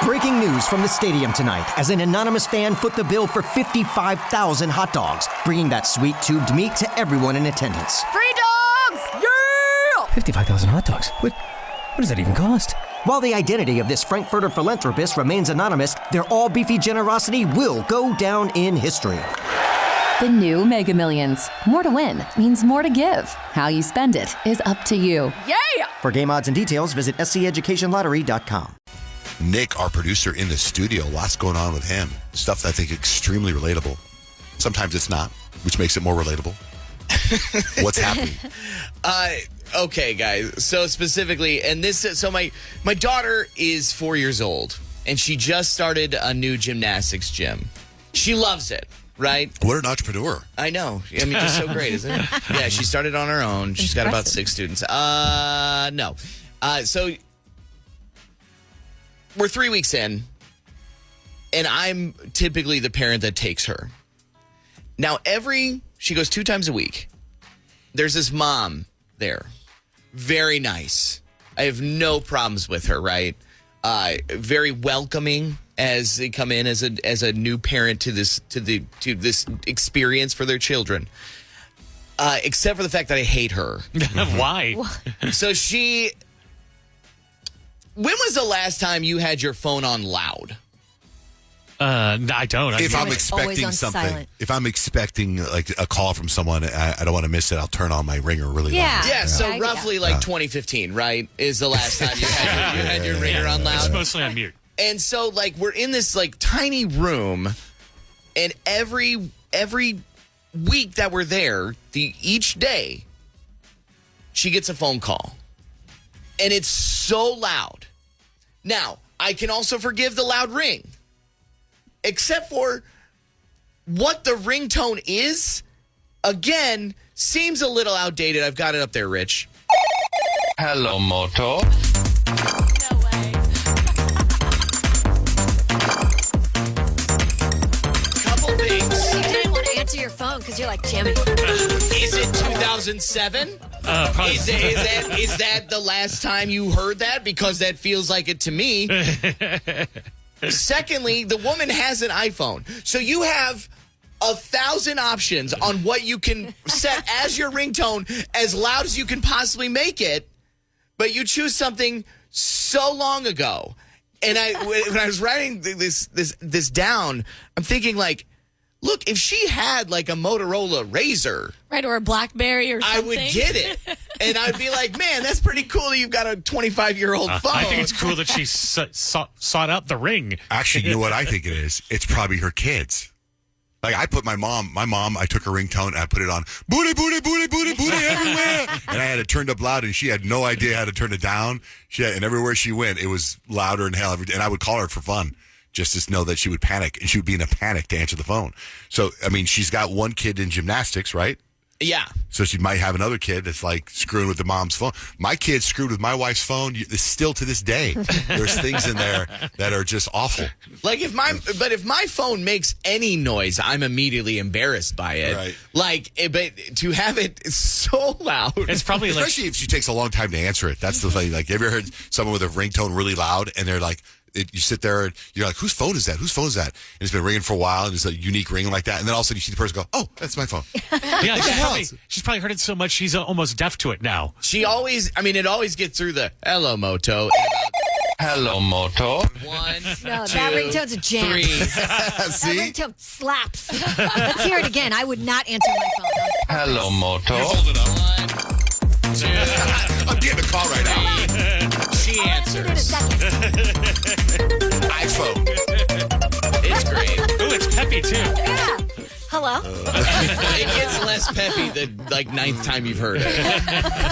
Breaking news from the stadium tonight as an anonymous fan foot the bill for 55,000 hot dogs, bringing that sweet tubed meat to everyone in attendance. Free dogs! Yeah! 55,000 hot dogs? What does that even cost? While the identity of this Frankfurter philanthropist remains anonymous, their all-beefy generosity will go down in history. The new Mega Millions. More to win means more to give. How you spend it is up to you. Yeah! For game odds and details, visit sceducationlottery.com. Nick, our producer in the studio, lots going on with him. Stuff that I think extremely relatable. Sometimes it's not, which makes it more relatable. What's happening? Okay, guys. So specifically, and my daughter is 4 years old, and she just started a new gymnastics gym. She loves it, right? What an entrepreneur. I know. I mean, just so great, isn't it? Yeah, she started on her own. She's got about 6 students. No. So we're 3 weeks in, and I'm typically the parent that takes her. Now, she goes 2 times a week. There's this mom there. Very nice. I have no problems with her, right? Very welcoming as they come in as a new parent to this experience for their children. Except for the fact that I hate her. Why? So when was the last time you had your phone on loud? I don't. If I'm expecting something, silent. if I'm expecting like a call from someone, I don't want to miss it. I'll turn on my ringer really Yeah. loud. Yeah, so roughly 2015, right, is the last time you had your ringer on loud. It's mostly on mute. And so, we're in this, tiny room, and every week that we're there, each day, she gets a phone call. And it's so loud. Now, I can also forgive the loud ring. Except for what the ringtone is, again, seems a little outdated. I've got it up there, Rich. Hello, Moto. No way. Couple things. You didn't want to answer your phone because you're like, Jimmy. Is it 2007? Probably. Is that the last time you heard that? Because that feels like it to me. Secondly, the woman has an iPhone. So you have 1,000 options on what you can set as your ringtone as loud as you can possibly make it. But you choose something so long ago. And when I was writing this down, I'm thinking look, if she had a Motorola Razr, Right, or a BlackBerry or something. I would get it. And I'd be like, man, that's pretty cool that you've got a 25-year-old phone. I think it's cool that she sought out the ring. Actually, you know what I think it is? It's probably her kids. I put my mom, I took her ringtone and I put it on, booty, booty, booty, booty, booty everywhere. And I had it turned up loud and she had no idea how to turn it down. And everywhere she went, it was louder than hell. And I would call her for fun. Just to know that she would panic, and she would be in a panic to answer the phone. So, I mean, she's got one kid in gymnastics, right? Yeah. So she might have another kid that's screwing with the mom's phone. My kid screwed with my wife's phone. Still to this day, there's things in there that are just awful. If my phone makes any noise, I'm immediately embarrassed by it. Right. But to have it so loud, It's probably Especially if she takes a long time to answer it. That's the thing. Have you ever heard someone with a ringtone really loud, and they're you sit there and you're like, whose phone is that? Whose phone is that? And it's been ringing for a while, and it's a unique ring like that. And then all of a sudden you see the person go, oh, that's my phone. Yeah, she's probably heard it so much she's almost deaf to it now. it always gets through the hello, Moto. Hello, Moto. 1, No, 2, that ringtone's a jam. 3. That ringtone slaps. Let's hear it again. I would not answer my phone. Hello, Moto. Hold it up. 1, 2, I'm getting a call right now. she I'll answer it in a answers. second. iPhone. It's great. Ooh, it's peppy, too. Yeah. Hello? It gets less peppy the 9th time you've heard it.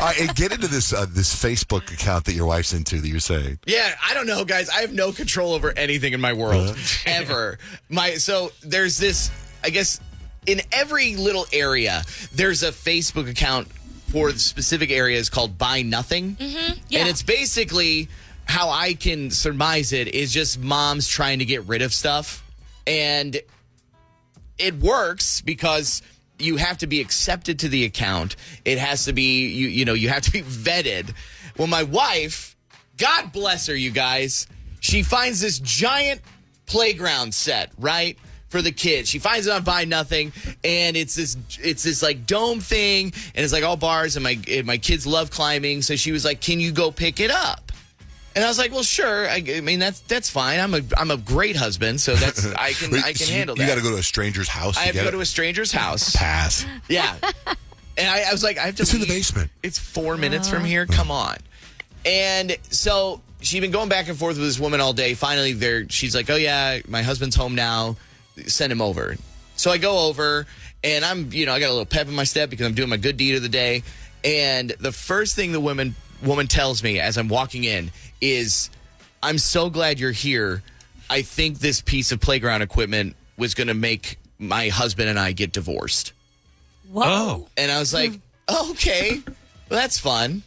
All right, get into this Facebook account that your wife's into that you're saying. Yeah, I don't know, guys. I have no control over anything in my world ever. So there's this, I guess, in every little area, there's a Facebook account for the specific areas called Buy Nothing. Mm-hmm. Yeah. And it's basically, how I can surmise it, is just moms trying to get rid of stuff. And it works because you have to be accepted to the account. It has to be, you have to be vetted. Well, my wife, God bless her, you guys, she finds this giant playground set, right? For the kids. She finds it on Buy Nothing, and it's this like dome thing, and it's like all bars, and my kids love climbing, so she was like, "Can you go pick it up?" And I was like, "Well, sure. I mean, that's fine. I'm a great husband, so that's I can handle that." You got to go to a stranger's house. I have to go to a stranger's house. Pass. Yeah, and I was like, "I have to." It's in the basement. It's 4 minutes from here. Come on. And so she'd been going back and forth with this woman all day. Finally, she's like, "Oh yeah, my husband's home now. Send him over." So I go over, and I got a little pep in my step because I'm doing my good deed of the day. And the first thing the woman tells me as I'm walking in is, "I'm so glad you're here. I think this piece of playground equipment was going to make my husband and I get divorced." Whoa. And I was like, "Oh, okay, well, that's fun."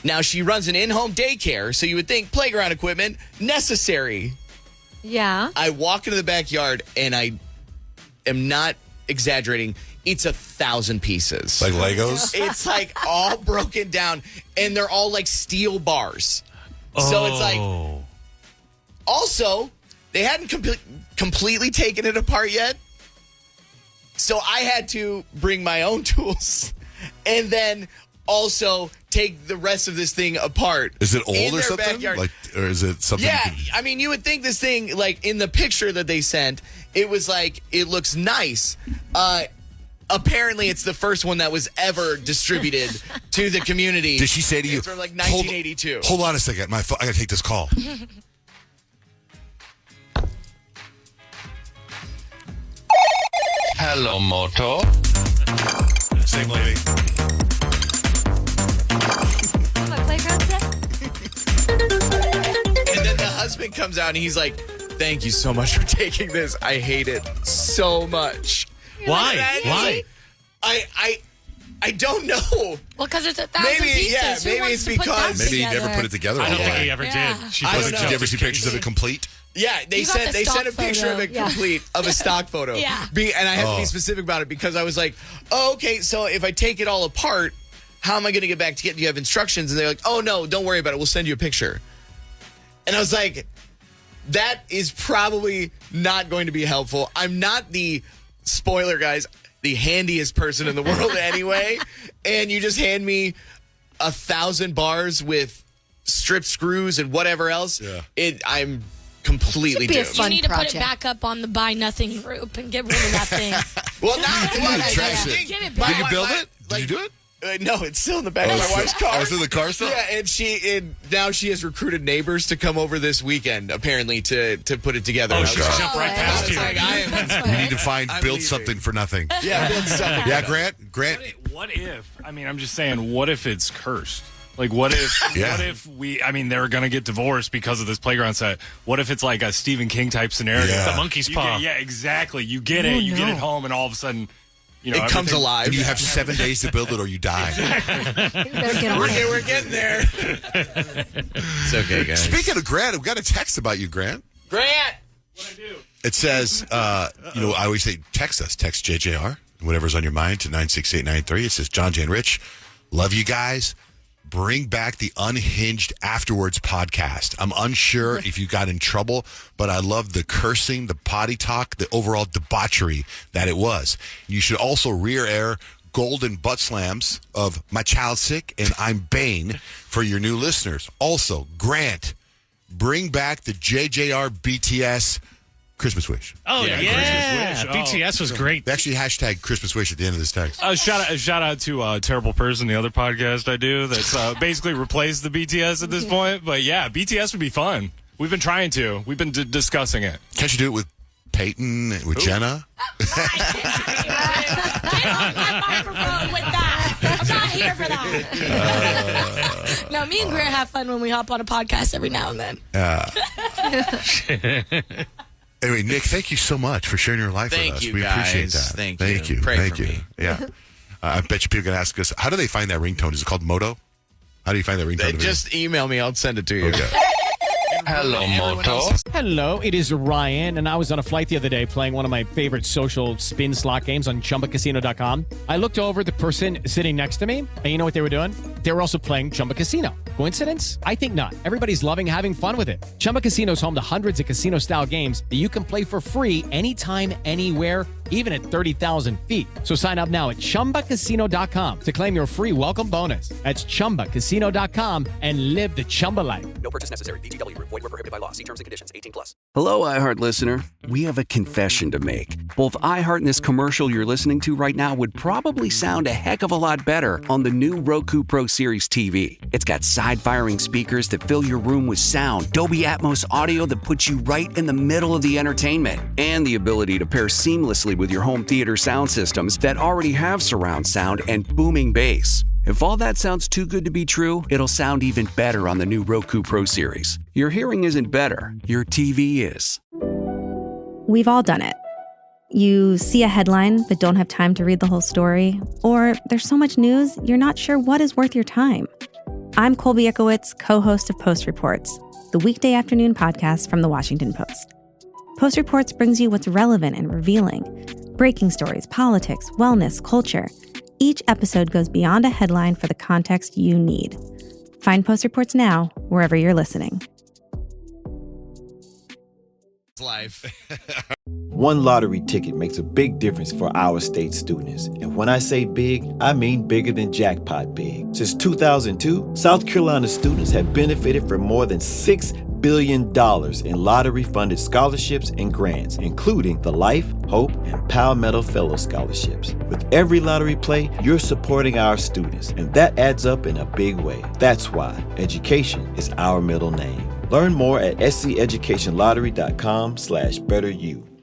Now, she runs an in-home daycare, so you would think playground equipment necessary. Yeah. I walk into the backyard, and I am not exaggerating. It's 1,000 pieces. Like Legos? It's like all broken down, and they're all like steel bars. So it's like, also, they hadn't completely taken it apart yet. So I had to bring my own tools and then also take the rest of this thing apart. Is it old in or their something? backyard. Like, or is it something? Yeah, I mean, you would think this thing, like in the picture that they sent, it was like, it looks nice. Apparently, it's the first one that was ever distributed to the community. Did she say to you? It's from like 1982. Hold on a second. I got to take this call. Hello, Moto. Same lady. My playground set? And then the husband comes out and he's like, "Thank you so much for taking this. I hate it so much." Why? Like, Why? I don't know. Well, because it's 1,000 pieces. Yeah, Who maybe wants it's to put that because- Maybe he never put it together. I don't all think the he way. ever Yeah. did. She I don't wasn't know. Did you ever just see a pictures kid. of it complete? Yeah, they You got sent the they sent a stock picture of photo. it Yeah. complete of a stock photo. Yeah. And I have to be specific about it because I was like, "Oh, okay, so if I take it all apart, how am I going to get back together? Do you have instructions?" And they're like, "Oh no, don't worry about it. We'll send you a picture." And I was like, that is probably not going to be helpful. I'm not the spoiler, guys, the handiest person in the world anyway. And you just hand me 1,000 bars with strip screws and whatever else. Yeah. I'm completely Should be a doomed. You fun need to put project. it back up on the Buy Nothing group and get rid of that thing. Well, now You trash it. Get it Did back. you build it? Did you do it? No, it's still in the back of my wife's car. Oh, it's in the car still? Yeah, and now she has recruited neighbors to come over this weekend, apparently, to put it together. Oh, And I she was like, jumped right I past was you. like, I am. You need to I'm build leaving. something for nothing. Yeah, build something. Yeah, Grant. What if? I mean, I'm just saying. What if it's cursed? Like, what if? Yeah. What if we? I mean, they're gonna get divorced because of this playground set. What if it's like a Stephen King type scenario? Yeah. The monkey's You paw. yeah, exactly. You get it. You get it home, and all of a sudden, It comes everything- alive. And you have 7 days to build it or you die. Better get on it. We're getting there. It's okay, guys. Speaking of Grant, I've got a text about you, Grant. Grant. It says, I always say text us. Text JJR, whatever's on your mind, to 96893. It says, John, Jane, Rich, love you guys. Bring back the Unhinged Afterwards podcast. I'm unsure if you got in trouble, but I love the cursing, the potty talk, the overall debauchery that it was. You should also rear air golden butt slams of My Child Sick and I'm Bane for your new listeners. Also, Grant, bring back the JJR BTS Christmas wish. Oh, yeah. Christmas wish. Oh. BTS was great. They actually hashtag Christmas wish at the end of this text. Shout out to Terrible Person, the other podcast I do that's basically replaced the BTS at this point. But yeah, BTS would be fun. We've been trying to. We've been discussing it. Can't you do it with Peyton, with Jenna? Get off my microphone with that. I'm not here for that. No, me and Greer have fun when we hop on a podcast every now and then. Anyway, Nick, thank you so much for sharing your life with Thank us. you, We appreciate guys. that. Thank Thank you. you. Pray Thank for you. me. Yeah. I bet you people are going to ask us, how do they find that ringtone? Is it called Moto? How do you find that ringtone? Just email me. I'll send it to you. Okay. Hello, Moto. Hello, it is Ryan, and I was on a flight the other day playing one of my favorite social spin slot games on ChumbaCasino.com. I looked over at the person sitting next to me, and you know what they were doing? they were also playing Chumba Casino. Coincidence? I think not. Everybody's loving having fun with it. Chumba Casino is home to hundreds of casino-style games that you can play for free anytime, anywhere, even at 30,000 feet. So sign up now at ChumbaCasino.com to claim your free welcome bonus. That's ChumbaCasino.com and live the Chumba life. No purchase necessary. VGW. Void where prohibited by law. See terms and conditions. 18+. Hello, iHeart listener. We have a confession to make. Both iHeart and this commercial you're listening to right now would probably sound a heck of a lot better on the new Roku Pro Series TV. It's got side-firing speakers that fill your room with sound, Dolby Atmos audio that puts you right in the middle of the entertainment, and the ability to pair seamlessly with your home theater sound systems that already have surround sound and booming bass. If all that sounds too good to be true, it'll sound even better on the new Roku Pro Series. Your hearing isn't better, your TV is. We've all done it. You see a headline but don't have time to read the whole story, or there's so much news you're not sure what is worth your time. I'm Colby Ekowitz, co-host of Post Reports, the weekday afternoon podcast from The Washington Post. Post Reports brings you what's relevant and revealing. Breaking stories, politics, wellness, culture. Each episode goes beyond a headline for the context you need. Find Post Reports now, wherever you're listening. Life. One lottery ticket makes a big difference for our state students. And when I say big, I mean bigger than jackpot big. Since 2002, South Carolina students have benefited from more than $6 billion in lottery-funded scholarships and grants, including the Life, Hope, and Palmetto Fellow Scholarships. With every lottery play, you're supporting our students, and that adds up in a big way. That's why education is our middle name. Learn more at sceducationlottery.com/betteryou.